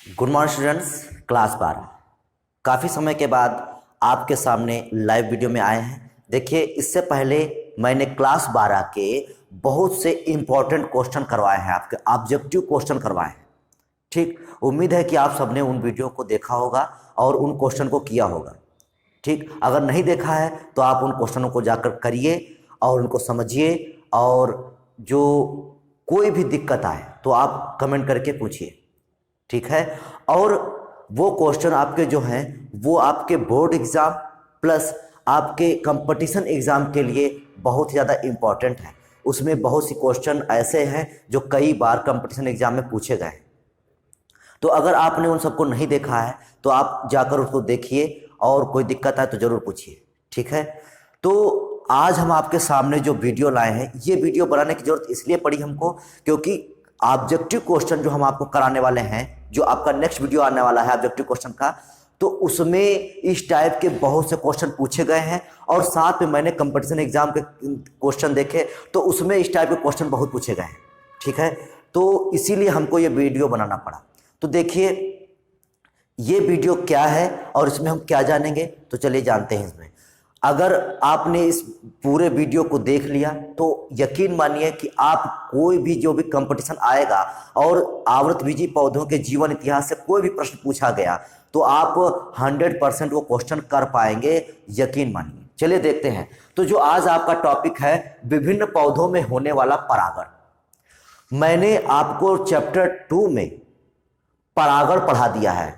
Good morning students. Class 12 काफ़ी समय के बाद आपके सामने लाइव वीडियो में आए हैं। देखिए, इससे पहले मैंने क्लास 12 के बहुत से इम्पोर्टेंट क्वेश्चन करवाए हैं, आपके ऑब्जेक्टिव क्वेश्चन करवाए हैं। ठीक, उम्मीद है कि आप सबने उन वीडियो को देखा होगा और उन क्वेश्चन को किया होगा। ठीक, अगर नहीं देखा है तो आप उन क्वेश्चनों को जाकर करिए और उनको समझिए, और जो कोई भी दिक्कत आए तो आप कमेंट करके पूछिए। ठीक है। और वो क्वेश्चन आपके जो हैं वो आपके बोर्ड एग्ज़ाम प्लस आपके कंपटीशन एग्ज़ाम के लिए बहुत ज़्यादा इम्पॉर्टेंट है। उसमें बहुत सी क्वेश्चन ऐसे हैं जो कई बार कंपटीशन एग्ज़ाम में पूछे गए हैं। तो अगर आपने उन सबको नहीं देखा है तो आप जाकर उसको देखिए और कोई दिक्कत आए तो ज़रूर पूछिए। ठीक है। तो आज हम आपके सामने जो वीडियो लाए हैं, ये वीडियो बनाने की ज़रूरत इसलिए पड़ी हमको क्योंकि ऑब्जेक्टिव क्वेश्चन जो हम आपको कराने वाले हैं, जो आपका नेक्स्ट वीडियो आने वाला है ऑब्जेक्टिव क्वेश्चन का, तो उसमें इस टाइप के बहुत से क्वेश्चन पूछे गए हैं। और साथ में मैंने कंपटीशन एग्जाम के क्वेश्चन देखे तो उसमें इस टाइप के क्वेश्चन बहुत पूछे गए हैं। ठीक है। तो इसीलिए हमको ये वीडियो बनाना पड़ा। तो देखिए, ये वीडियो क्या है और इसमें हम क्या जानेंगे, तो चलिए जानते हैं। इसमें अगर आपने इस पूरे वीडियो को देख लिया तो यकीन मानिए कि आप कोई भी जो भी कंपटीशन आएगा और आवृतबीजी पौधों के जीवन इतिहास से कोई भी प्रश्न पूछा गया तो आप 100% वो क्वेश्चन कर पाएंगे, यकीन मानिए। चलिए देखते हैं। तो जो आज आपका टॉपिक है, विभिन्न पौधों में होने वाला परागण। मैंने आपको चैप्टर 2 में परागण पढ़ा दिया है,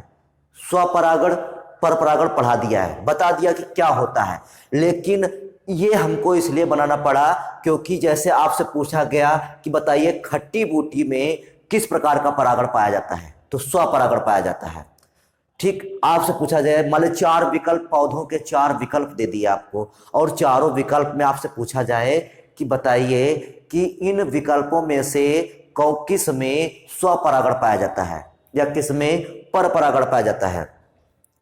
स्वपरागण परपरागण पढ़ा दिया है, बता दिया कि क्या होता है। लेकिन ये हमको इसलिए बनाना पड़ा क्योंकि जैसे आपसे पूछा गया कि बताइए खट्टी बूटी में किस प्रकार का परागण पाया जाता है, तो स्वपरागण पाया जाता है। ठीक, आपसे पूछा जाए, मान लो 4 विकल्प, पौधों के 4 विकल्प दे दिए आपको, और चारों विकल्प में आपसे पूछा जाए कि बताइए कि इन विकल्पों में से किस में स्वपरागण पाया जाता है या किस में परपरागण पाया जाता है।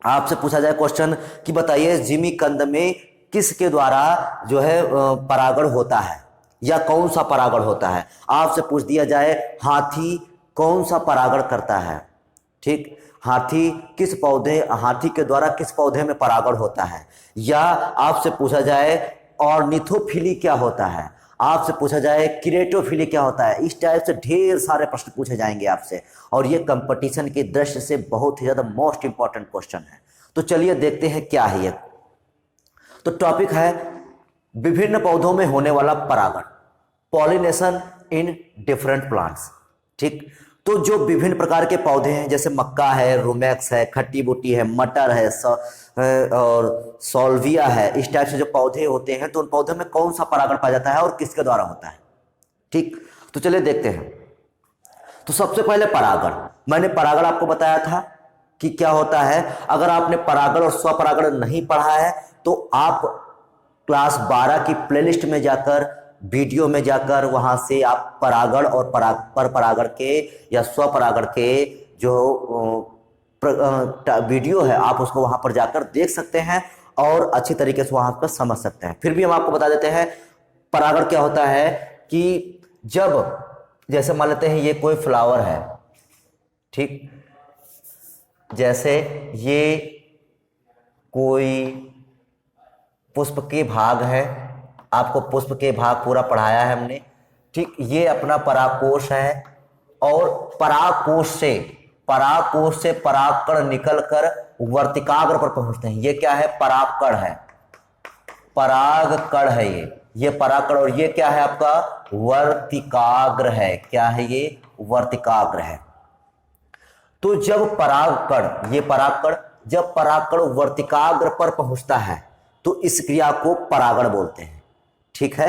आपसे पूछा जाए क्वेश्चन कि बताइए जिमीकंद में किसके द्वारा जो है परागण होता है या कौन सा परागण होता है। आपसे पूछ दिया जाए हाथी कौन सा परागण करता है। ठीक, हाथी के द्वारा किस पौधे में परागण होता है। या आपसे पूछा जाए ऑर्निथोफिली क्या होता है, आपसे पूछा जाए क्रेटोफिली क्या होता है। इस टाइप से ढेर सारे प्रश्न पूछे जाएंगे आपसे, और ये कंपटीशन की दृष्टि से बहुत ही ज्यादा मोस्ट इंपॉर्टेंट क्वेश्चन है। तो चलिए देखते हैं क्या है ये। तो टॉपिक है विभिन्न पौधों में होने वाला परागण, पॉलिनेशन इन डिफरेंट प्लांट्स। ठीक, तो जो विभिन्न प्रकार के पौधे हैं, जैसे मक्का है, रोमैक्स है, खट्टी बूटी है, मटर है, और सॉल्विया है, इस टाइप से जो पौधे होते हैं तो उन पौधों में कौन सा परागण पाया जाता है और किसके द्वारा होता है। ठीक, तो चलिए देखते हैं। तो सबसे पहले परागण, मैंने परागण आपको बताया था कि क्या होता है। अगर आपने परागण और स्वपरागण नहीं पढ़ा है तो आप क्लास 12 की प्लेलिस्ट में जाकर, वीडियो में जाकर, वहां से आप परागण और परपरागण के या स्वपरागण के जो वीडियो है आप उसको वहां पर जाकर देख सकते हैं और अच्छी तरीके से वहां पर समझ सकते हैं। फिर भी हम आपको बता देते हैं परागण क्या होता है कि जब, जैसे मान लेते हैं ये कोई फ्लावर है, ठीक, जैसे ये कोई पुष्प के भाग है, आपको पुष्प के भाग पूरा पढ़ाया है हमने। ठीक, ये अपना परागकोश है और परागकोश से परागकण निकलकर वर्तिकाग्र पर पहुंचते हैं। ये क्या है, परागकण है, परागकण है ये परागकण, और ये क्या है आपका वर्तिकाग्र है। क्या है ये, वर्तिकाग्र है। तो जब परागकण, ये परागकण, जब परागकण वर्तिकाग्र पर पहुंचता है तो इस क्रिया को परागण बोलते हैं। ठीक है,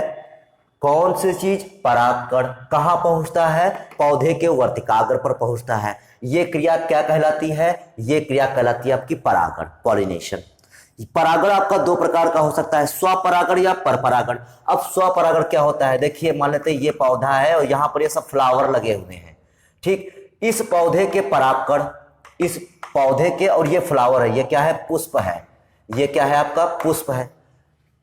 कौन सी चीज, परागकण कहां पहुंचता है, पौधे के वर्तिकाग्र पर पहुंचता है। ये क्रिया क्या कहलाती है, ये क्रिया कहलाती है आपकी परागण, पॉलिनेशन। परागण आपका 2 प्रकार का हो सकता है, स्वपरागण या परपरागण। अब स्वपरागण क्या होता है, देखिए मान लेते हैं ये पौधा है और यहां पर ये सब फ्लावर लगे हुए हैं। ठीक, इस पौधे के परागकण, इस पौधे के, और ये फ्लावर है, ये क्या है, पुष्प है, ये क्या है आपका पुष्प है।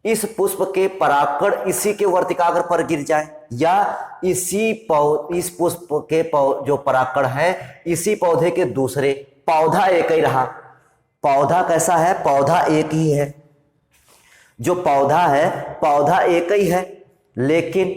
इस पुष्प के परागकण इसी के वर्तिकाग्र पर गिर जाए, या इस पुष्प के जो परागकण है इसी पौधे के दूसरे, पौधा एक ही रहा, पौधा कैसा है, पौधा एक ही है, जो पौधा है पौधा एक ही है, लेकिन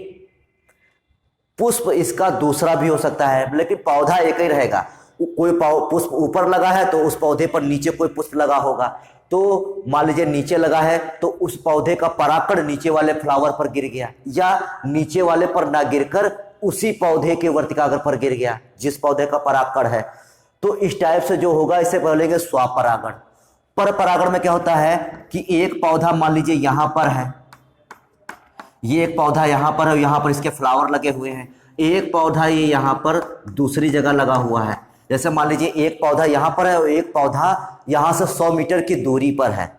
पुष्प इसका दूसरा भी हो सकता है, लेकिन पौधा एक ही रहेगा। कोई पुष्प ऊपर लगा है तो उस पौधे पर नीचे कोई पुष्प लगा होगा, तो मान लीजिए नीचे लगा है तो उस पौधे का परागकण नीचे वाले फ्लावर पर गिर गया, या नीचे वाले पर ना गिरकर उसी पौधे के वर्तिकाग्र पर गिर गया जिस पौधे का परागकण है। तो इस टाइप से जो होगा इसे बोलेंगे स्वपरागण। पर परागण में क्या होता है कि एक पौधा मान लीजिए यहां पर है, ये एक पौधा यहां पर है, यहां पर इसके फ्लावर लगे हुए हैं, एक पौधा ये यहां पर दूसरी जगह लगा हुआ है। जैसे मान लीजिए एक पौधा यहां पर है और एक पौधा यहां से 100 मीटर की दूरी पर है,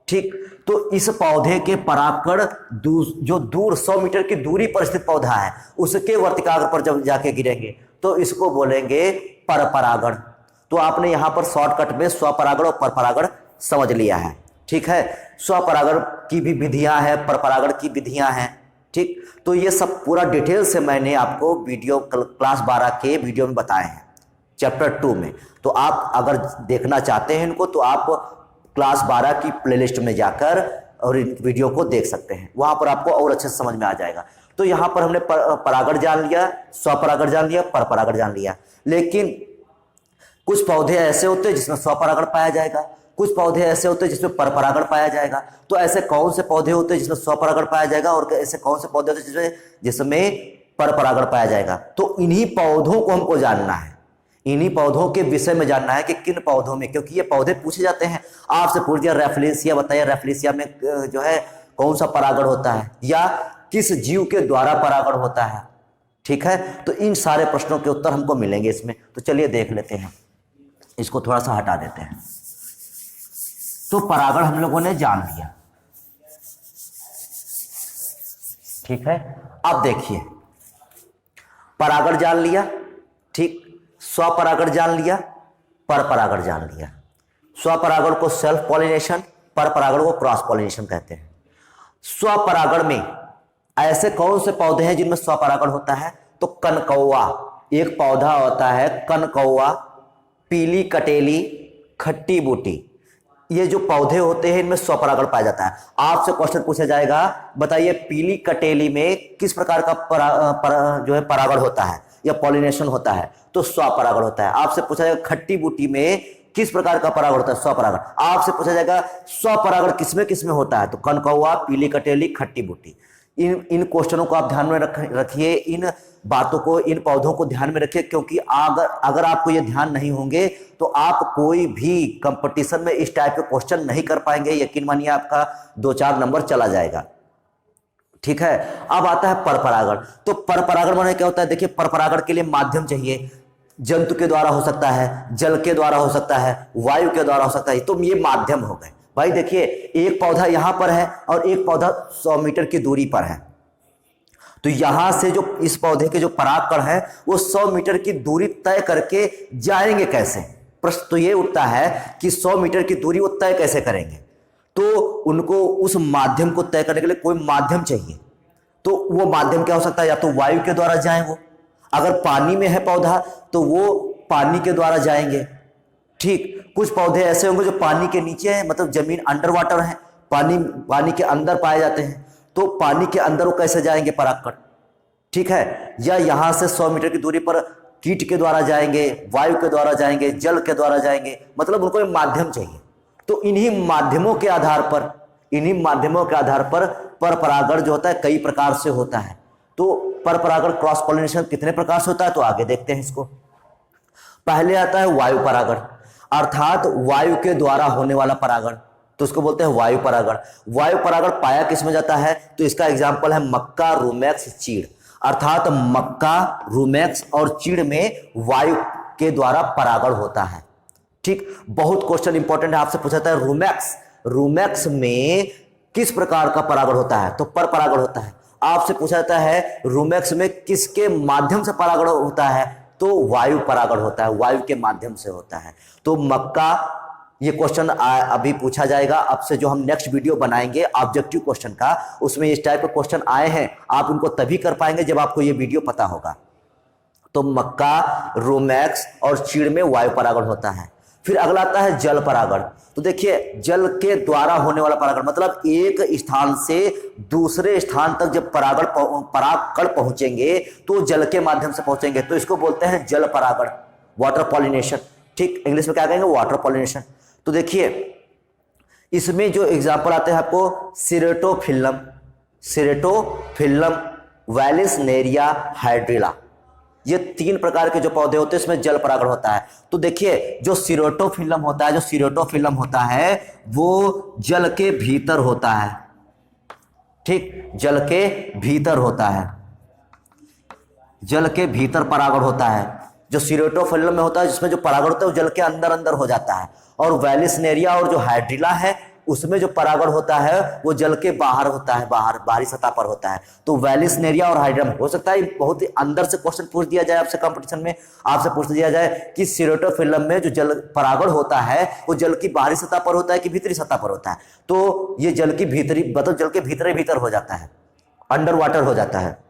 ठीक। तो इस पौधे के परागकण जो दूर 100 मीटर की दूरी पर स्थित पौधा है उसके वर्तिकाग्र पर जब जाके गिरेंगे तो इसको बोलेंगे परपरागण। तो आपने यहां पर शॉर्टकट में स्वपरागण और परपरागण समझ लिया है, ठीक है। स्वपरागण की भी विधियां हैं, परपरागण की विधियां हैं, ठीक। तो ये सब पूरा डिटेल से मैंने आपको वीडियो क्लास 12 के वीडियो में बताए हैं चैप्टर 2 में। तो आप अगर देखना चाहते हैं इनको तो आप क्लास 12 की प्लेलिस्ट में जाकर और इन वीडियो को देख सकते हैं, वहां पर आपको और अच्छे से समझ में आ जाएगा। तो यहां पर हमने परागण जान लिया, स्वपरागण जान लिया, परपरागण जान लिया। लेकिन कुछ पौधे ऐसे होते हैं जिसमें स्वपरागण पाया जाएगा, कुछ पौधे ऐसे होते हैं जिसमें परपरागण पाया जाएगा। तो ऐसे कौन से पौधे होते हैं जिसमें स्वपरागण पाया जाएगा और ऐसे कौन से पौधे होते हैं जिसमें परपरागण पाया जाएगा? तो इन्हीं पौधों को हमको जानना है, इन्हीं पौधों के विषय में जानना है कि किन पौधों में, क्योंकि ये पौधे पूछे जाते हैं। आपसे पूछ दिया रेफलेशिया, बताइए रेफलेशिया में जो है कौन सा परागण होता है या किस जीव के द्वारा परागण होता है, ठीक है। तो इन सारे प्रश्नों के उत्तर हमको मिलेंगे इसमें। तो चलिए देख लेते हैं, इसको थोड़ा सा हटा देते हैं। तो परागण हम लोगों ने जान लिया, ठीक है। अब देखिए परागण जान लिया, ठीक, स्वपरागण जान लिया, परपरागण जान लिया। स्वपरागण को सेल्फ पॉलिनेशन, परपरागण को क्रॉस पॉलिनेशन कहते हैं। स्वपरागण में ऐसे कौन से पौधे हैं जिनमें स्वपरागण होता है? तो कनकौआ एक पौधा होता है, कनकौआ, पीली कटेली, खट्टी बूटी, ये जो पौधे होते हैं इनमें स्वपरागण पाया जाता है। आपसे क्वेश्चन पूछा जाएगा, बताइए पीली कटेली में किस प्रकार का जो है परागण होता है या पॉलिनेशन होता है? तो स्वपरागण होता है। आपसे पूछा जाएगा खट्टी बूटी में किस प्रकार का परागण होता है? स्वपरागण। आपसे पूछा जाएगा स्वपरागण किसमें किसमें होता है? तो कनकौआ, पीली कटेली, खट्टी बूटी। इन क्वेश्चनों को आप ध्यान में रखिए, इन बातों को, इन पौधों को ध्यान में रखिए, क्योंकि अगर आपको ये ध्यान नहीं होंगे तो आप कोई भी कंपटीशन में इस टाइप के क्वेश्चन नहीं कर पाएंगे। यकीन मानिए आपका 2-4 नंबर चला जाएगा, ठीक है। अब आता है परपरागण। तो परपरागण माने क्या होता है? देखिए परपरागण के लिए माध्यम चाहिए, जंतु के द्वारा हो सकता है, जल के द्वारा हो सकता है, वायु के द्वारा हो सकता है। तो ये माध्यम हो गए भाई। देखिए एक पौधा यहां पर है और एक पौधा 100 मीटर की दूरी पर है, तो यहां से जो इस पौधे के जो परागकण है वो 100 मीटर की दूरी तय करके जाएंगे कैसे? प्रश्न तो ये उठता है कि 100 मीटर की दूरी वो तय कैसे करेंगे? तो उनको उस माध्यम को तय करने के लिए कोई माध्यम चाहिए। तो वो माध्यम क्या हो सकता है? या तो वायु के द्वारा जाए वो, अगर पानी में है पौधा तो वो पानी के द्वारा जाएंगे, ठीक। कुछ पौधे ऐसे होंगे जो पानी के नीचे हैं, मतलब जमीन अंडर वाटर है, पानी के अंदर पाए जाते हैं, तो पानी के अंदर वो कैसे जाएंगे परागकण, ठीक है। या यहां से 100 मीटर की दूरी पर कीट के द्वारा जाएंगे, वायु के द्वारा जाएंगे, जल के द्वारा जाएंगे, मतलब उनको एक माध्यम चाहिए। तो इन्हीं माध्यमों के आधार पर परपरागण जो होता है कई प्रकार से होता है। तो परपरागण क्रॉस पॉलिनेशन कितने प्रकार से होता है? तो आगे देखते हैं इसको। पहले आता है वायु परागण, अर्थात वायु के द्वारा होने वाला परागण, तो उसको बोलते हैं वायु परागण। वायु परागण पाया किसमें जाता है? तो इसका एग्जाम्पल है मक्का, रूमेक्स, चीड़। अर्थात मक्का, रूमेक्स और चीड़ में वायु के द्वारा परागण होता है, ठीक। बहुत क्वेश्चन इंपॉर्टेंट है, आपसे पूछा जाता है रूमेक्स में किस प्रकार का परागण होता है? तो पर परागण होता है। आपसे पूछा जाता है रूमेक्स में किसके माध्यम से परागण होता है? तो वायु परागण होता है, वायु के माध्यम से होता है। तो मक्का, ये क्वेश्चन अभी पूछा जाएगा। अब से जो हम नेक्स्ट वीडियो बनाएंगे ऑब्जेक्टिव क्वेश्चन का, उसमें इस टाइप के क्वेश्चन आए हैं, आप उनको तभी कर पाएंगे जब आपको ये वीडियो पता होगा। तो मक्का, रोमैक्स और चीड़ में वायु परागण होता है। फिर अगला आता है जल परागण। तो देखिए, जल के द्वारा होने वाला परागण मतलब एक स्थान से दूसरे स्थान तक जब परागकण पहुंचेंगे तो जल के माध्यम से पहुंचेंगे, तो इसको बोलते हैं जल परागण, वाटर पॉलिनेशन। ठीक, इंग्लिश में क्या कहेंगे, वाटर पॉलिनेशन। तो देखिए, इसमें जो एग्जाम्पल आते हैं आपको, सिरेटोफिल्लम, वैलिसनेरिया, हाइड्रिला, ये 3 प्रकार के जो पौधे होते हैं इसमें जल परागण होता है। तो देखिए, जो सिरेटोफिल्लम होता है वो जल के भीतर होता है। ठीक, जल के भीतर होता है, जल के भीतर परागण होता है। जो सिरेटोफिल्लम में होता है, जिसमें जो परागण होता है वो जल के अंदर अंदर हो जाता है। और वैलिसनेरिया और जो हाइड्रिला है, उसमें जो परागण होता है वो जल के बाहर होता है, बाहरी सतह पर होता है। तो वैलिसनेरिया और हाइड्रिला में हो सकता है बहुत ही अंदर से क्वेश्चन पूछ दिया जाए आपसे, कंपटीशन में आपसे पूछ दिया जाए कि सिरेटोफिल्लम में जो जल परागण होता है वो जल की बाहरी सतह पर होता है कि भीतरी सतह पर होता है। तो ये जल की भीतरी, मतलब जल के भीतर हो जाता है, अंडर वाटर हो जाता है।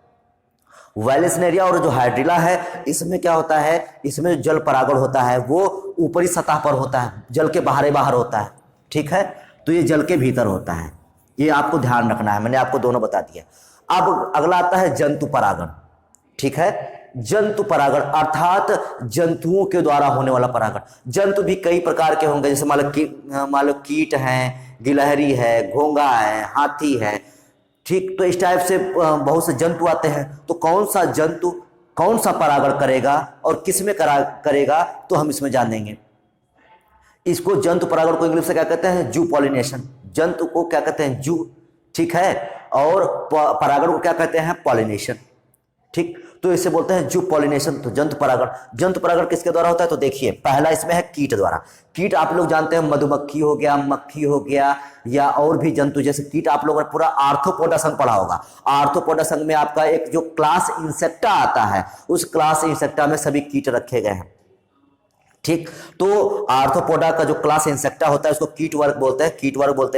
वैलिसनेरिया और जो हाइड्रिला है, इसमें क्या होता है, इसमें जो जल परागण होता है वो ऊपरी सतह पर होता है, जल के बाहर होता है। ठीक है, तो ये जल के भीतर होता है, ये आपको ध्यान रखना है, मैंने आपको दोनों बता दिया। अब अगला आता है जंतु परागण। ठीक है, जंतु परागण अर्थात जंतुओं के द्वारा होने वाला परागण। जंतु भी कई प्रकार के होंगे, जैसे मान लो कीट हैं, गिलहरी है, घोंघा है, हाथी है। ठीक, तो इस टाइप से बहुत से जंतु आते हैं। तो कौन सा जंतु कौन सा परागण करेगा और किस में करेगा, तो हम इसमें जानेंगे। इसको जंतु परागण को इंग्लिश से क्या कहते हैं, जू पॉलिनेशन। जंतु को क्या कहते हैं, जू। ठीक है, और परागण को क्या कहते हैं, पॉलिनेशन। ठीक, तो इसे बोलते हैं जू पॉलिनेशन। तो जंतु परागण किसके द्वारा होता है, तो देखिए, पहला इसमें है कीट द्वारा। कीट आप लोग जानते हैं, मधुमक्खी हो गया, मक्खी हो गया, या और भी जंतु जैसे कीट। आप लोगों ने पूरा आर्थ्रोपोडा संघ पढ़ा होगा। आर्थ्रोपोडा संघ में आपका एक जो क्लास इंसेक्टा आता है, उस क्लास इंसेक्टा में सभी कीट रखे गए हैं। ठीक, तो आर्थ्रोपोडा का जो क्लास इंसेक्टा होता है उसको कीट वर्ग बोलते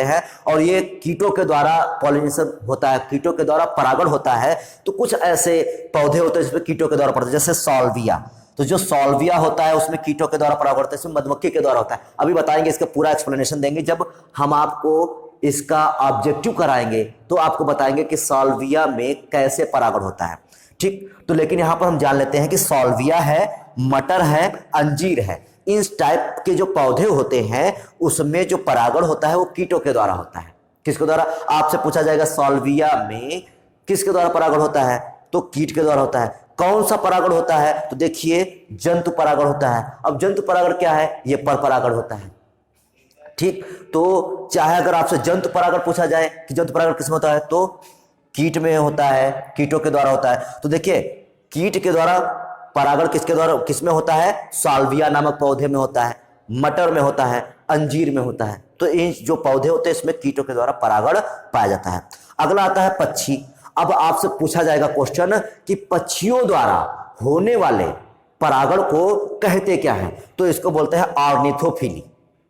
हैं। और ये कीटों के द्वारा पॉलिनेशन होता है, कीटों के द्वारा परागण होता है। तो कुछ ऐसे पौधे होते हैं जिसमें कीटों के द्वारा पड़ते हैं, जैसे सॉल्विया। तो जो सॉल्विया होता है उसमें कीटों के द्वारा परागण होता है, इसमें मधुमक्खी के द्वारा होता है। अभी बताएंगे, इसका पूरा एक्सप्लेनेशन देंगे जब हम आपको इसका ऑब्जेक्टिव कराएंगे, तो आपको बताएंगे कि सॉल्विया में कैसे परागण होता है। ठीक, तो लेकिन यहां पर हम जान लेते हैं कि सॉल्विया है, मटर है, अंजीर है, इस टाइप के जो पौधे होते हैं उसमें जो परागण होता है वो कीटों के द्वारा होता है। किसके द्वारा, आपसे पूछा जाएगा सॉल्विया में किसके द्वारा परागण होता है, तो कीट के द्वारा होता है। कौन सा परागण होता है, तो देखिए, जंतु परागण होता है। अब जंतु परागण क्या है, ये पर परागण होता है। ठीक, तो चाहे अगर आपसे जंतु परागण पूछा जाए कि जंतु परागण किसमें होता है, तो कीट में होता है, कीटों के द्वारा होता है। तो देखिए, कीट के द्वारा परागण किसमें होता है, साल्विया नामक पौधे में होता है, मटर में होता है, अंजीर में होता है। तो इन जो पौधे होते हैं इसमें कीटों के द्वारा परागण पाया जाता है। अगला आता है पक्षी। अब आपसे पूछा जाएगा क्वेश्चन कि पक्षियों द्वारा होने वाले परागण को कहते क्या है, तो इसको बोलते हैं ऑर्निथोफिली।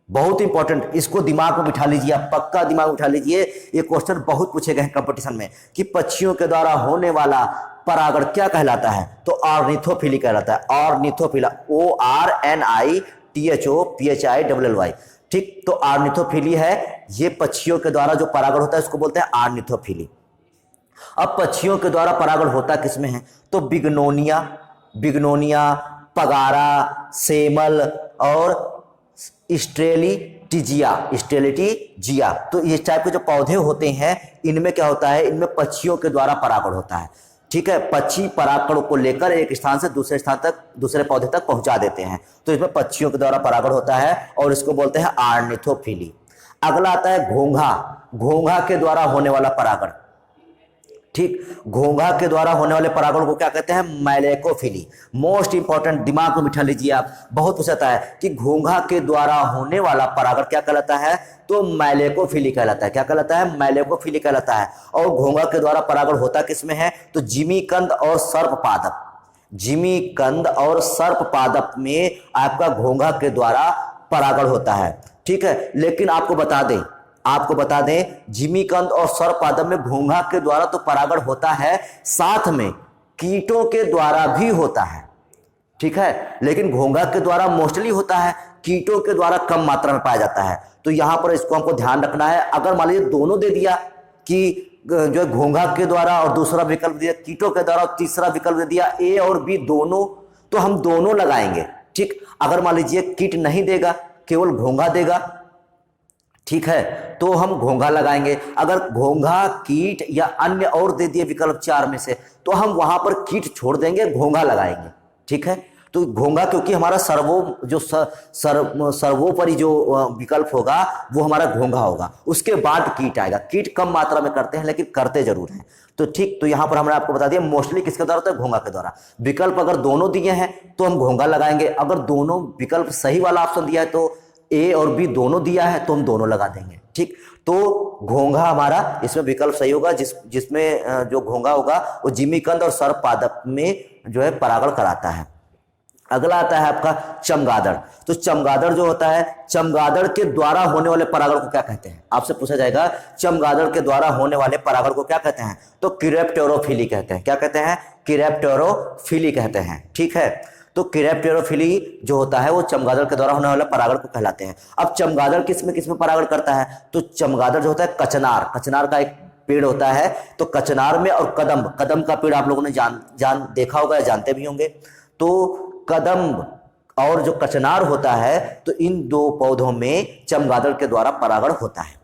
बहुत इंपॉर्टेंट, इसको दिमाग में बिठा लीजिए, आप पक्का दिमाग में बिठा लीजिए। ये क्वेश्चन बहुत पूछे गए हैं कंपटीशन में कि पक्षियों के द्वारा होने वाला परागण क्या कहलाता है, तो ऑर्निथोफिली कहलाता है। ऑर्निथोफिला, ORNITHOPHILLY। ठीक, तो ऑर्निथोफिली है, ये पक्षियों के द्वारा जो परागण होता है उसको बोलते हैं ऑर्निथोफिली। अब पक्षियों के द्वारा परागण होता किसमें है, तो बिग्नोनिया, पगारा, सेमल और स्ट्रेलिटिजिया। तो इस टाइप के जो पौधे होते हैं इनमें क्या होता है, इनमें पक्षियों के द्वारा परागण होता है। ठीक है, पक्षी परागण को लेकर एक स्थान से दूसरे स्थान तक, दूसरे पौधे तक पहुंचा देते हैं। तो इसमें पक्षियों के द्वारा परागण होता है और इसको बोलते हैं ऑर्निथोफिली। अगला आता है घोंघा के द्वारा होने वाला परागण। ठीक, घोंघा के द्वारा होने वाले परागण को क्या कहते हैं, मैलेकोफिली। मोस्ट इंपॉर्टेंट, दिमाग में बिठा लीजिए आप, बहुत पूछता है कि घोंघा के द्वारा होने वाला परागण क्या कहलाता है, तो मैलेकोफिली कहलाता है। क्या कहलाता है, मैलेकोफिली कहलाता है। और घोंघा के द्वारा परागण होता किसमें है, तो जिमीकंद और सर्पपादप में आपका घोंघा के द्वारा परागण होता है। ठीक है। लेकिन आपको बता दें जिमीकंद और सर्वपादप में घोंघा के द्वारा तो परागण होता है, साथ में कीटों के द्वारा भी होता है, ठीक है। लेकिन घोंघा के द्वारा मोस्टली होता है, कीटों के द्वारा कम मात्रा में पाया जाता है। तो यहां पर इसको हमको ध्यान रखना है। अगर मान लीजिए दोनों दे दिया कि जो है घोंघा के द्वारा और दूसरा विकल्प दिया कीटों के द्वारा और तीसरा विकल्प दे दिया ए और बी दोनों, तो हम दोनों लगाएंगे, ठीक। अगर मान लीजिए कीट नहीं देगा, केवल घोंघा देगा, ठीक है, तो हम घोंघा लगाएंगे। अगर घोंघा, कीट या अन्य और दे दिए विकल्प 4 में से, तो हम वहां पर कीट छोड़ देंगे, घोंघा लगाएंगे, ठीक है। तो घोंघा क्योंकि हमारा सर्वोपरि जो विकल्प होगा वो हमारा घोंघा होगा, उसके बाद कीट आएगा। कीट कम मात्रा में करते हैं लेकिन करते जरूर हैं, तो ठीक। तो यहां पर हमने आपको बता दिया मोस्टली किसके द्वारा होता है, घोंघा के द्वारा। विकल्प अगर दोनों दिए हैं तो हम घोंघा लगाएंगे, अगर दोनों विकल्प सही वाला ऑप्शन दिया है तो ए और बी दोनों दिया है तो हम दोनों लगा देंगे, ठीक। तो घोंघा हमारा इसमें विकल्प सही होगा, जिसमें जो घोंघा होगा वो जिमीकंद और सर्वपादप में जो है परागण कराता है। अगला आता है आपका चमगादड़। तो चमगादड़ जो होता है, चमगादड़ के द्वारा होने वाले परागण को क्या कहते हैं, आपसे पूछा जाएगा चमगादड़ के द्वारा होने वाले परागण को क्या कहते हैं, तो किरेप्टेरोफिली कहते हैं। क्या कहते हैं, किरेप्टेरोफिली कहते हैं, ठीक है। तो किरेप्टेरोफिली जो होता है वो चमगादड़ के द्वारा होने वाले परागण को कहलाते हैं। अब चमगादड़ किसमें परागण करता है, तो चमगादड़ जो होता है कचनार का एक पेड़ होता है, तो कचनार में, और कदम का पेड़ आप लोगों ने जान देखा होगा या जानते भी होंगे। तो कदम और जो कचनार होता है, तो इन दो पौधों में चमगादड़ के द्वारा परागण होता है।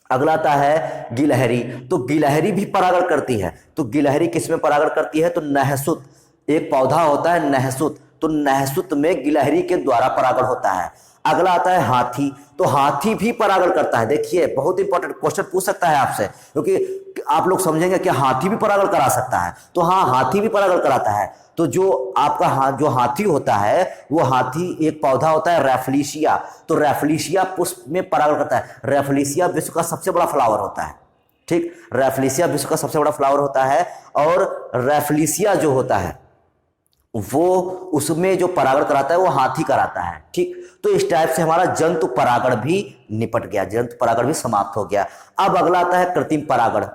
अगला आता है गिलहरी। तो गिलहरी भी परागण करती है। तो गिलहरी किसमें परागण करती है, तो नहसुत, एक पौधा होता है नहसुत, तो नहसुत में गिलहरी के द्वारा परागण होता है। अगला आता है हाथी। तो हाथी भी परागण करता है। देखिए बहुत इंपॉर्टेंट क्वेश्चन पूछ सकता है आपसे, क्योंकि आप लोग समझेंगे कि हाथी भी परागण करा सकता है। तो हाँ, हाथी भी परागण कराता है। तो जो आपका जो हाथी होता है, वो हाथी एक पौधा होता है रैफ्लिशिया, तो रैफ्लिशिया पुष्प में परागण करता है। रैफ्लिशिया विश्व का सबसे बड़ा फ्लावर होता है, ठीक। रैफ्लिशिया विश्व का सबसे बड़ा फ्लावर होता है, और रैफ्लिशिया जो होता है वो उसमें जो परागण कराता है वो हाथी कराता है, ठीक। तो इस टाइप से हमारा जंतु परागण भी निपट गया, जंतु परागण भी समाप्त हो गया। अब अगला आता है कृत्रिम परागण।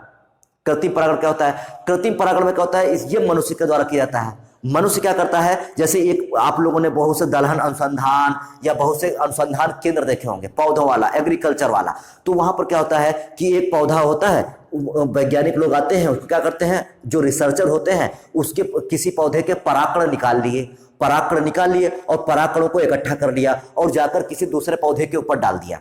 कृत्रिम परागण क्या होता है, कृत्रिम परागण में क्या होता है, ये मनुष्य के द्वारा किया जाता है। मनुष्य क्या करता है, जैसे एक आप लोगों ने बहुत से दलहन अनुसंधान या बहुत से अनुसंधान केंद्र देखे होंगे, पौधों वाला, एग्रीकल्चर वाला। तो वहां पर क्या होता है कि एक पौधा होता है, वैज्ञानिक लोग आते हैं, उसको क्या करते हैं, जो रिसर्चर होते हैं उसके किसी पौधे के परागकण निकाल लिए और परागकणों को इकट्ठा कर लिया और जाकर किसी दूसरे पौधे के ऊपर डाल दिया।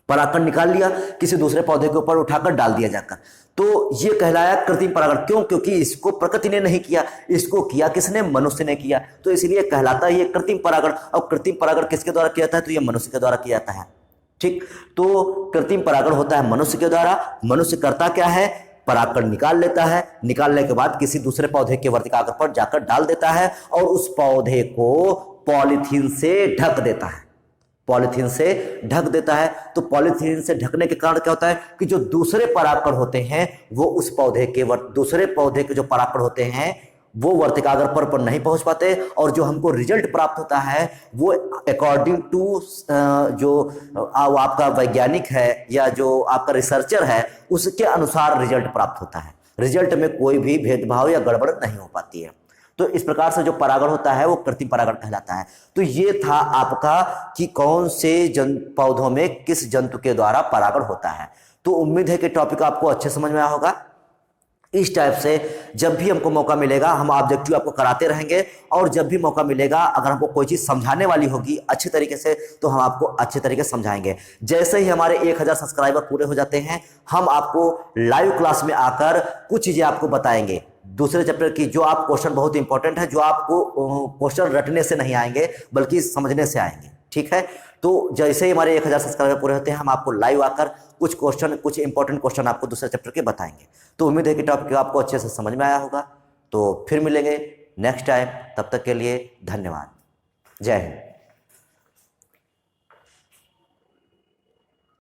परागकण निकाल लिया, किसी दूसरे पौधे के ऊपर उठाकर डाल दिया जाकर, तो ये कहलाया कृत्रिम परागण। क्यों, क्योंकि इसको प्रकृति ने नहीं किया, इसको किया किसने, मनुष्य ने किया, तो इसलिए कहलाता है ये कृत्रिम परागण। और कृत्रिम परागण किसके द्वारा किया जाता है, तो ये मनुष्य के द्वारा किया जाता है, ठीक। तो कृत्रिम परागण होता है मनुष्य के द्वारा। मनुष्य करता क्या है, परागकण निकाल लेता है, निकालने के बाद किसी दूसरे पौधे के वर्तिकाग्र पर जाकर डाल देता है और उस पौधे को पॉलीथीन से ढक देता है, पॉलीथीन से ढक देता है। तो पॉलीथीन से ढकने के कारण क्या होता है कि जो दूसरे परागकण होते हैं वो उस पौधे के दूसरे पौधे के जो परागकण होते हैं वो वर्तिकाग्र पर नहीं पहुंच पाते, और जो हमको रिजल्ट प्राप्त होता है वो अकॉर्डिंग टू जो आपका वैज्ञानिक है या जो आपका रिसर्चर है उसके अनुसार रिजल्ट प्राप्त होता है। रिजल्ट में कोई भी भेदभाव या गड़बड़ नहीं हो पाती है। तो इस प्रकार से जो परागण होता है वो कृत्रिम परागण कहलाता है। तो ये था आपका कि कौन से पौधों में किस जंतु के द्वारा परागण होता है। तो उम्मीद है कि टॉपिक आपको अच्छे समझ में आया होगा। इस टाइप से जब भी हमको मौका मिलेगा हम ऑब्जेक्टिव आपको कराते रहेंगे, और जब भी मौका मिलेगा अगर हमको कोई चीज़ समझाने वाली होगी अच्छे तरीके से तो हम आपको अच्छे तरीके से समझाएंगे। जैसे ही हमारे 1000 सब्सक्राइबर पूरे हो जाते हैं हम आपको लाइव क्लास में आकर कुछ चीज़ें आपको बताएंगे दूसरे चैप्टर की, जो आप क्वेश्चन बहुत इंपॉर्टेंट है, जो आपको क्वेश्चन रटने से नहीं आएंगे बल्कि समझने से आएंगे, ठीक है। तो जैसे ही हमारे 1000 सब्सक्राइबर पूरे होते हैं हम आपको लाइव आकर कुछ इंपॉर्टेंट क्वेश्चन आपको दूसरे चैप्टर के बताएंगे। तो उम्मीद है कि टॉपिक आपको अच्छे से समझ में आया होगा। तो फिर मिलेंगे नेक्स्ट टाइम, तब तक के लिए धन्यवाद, जय हिंद।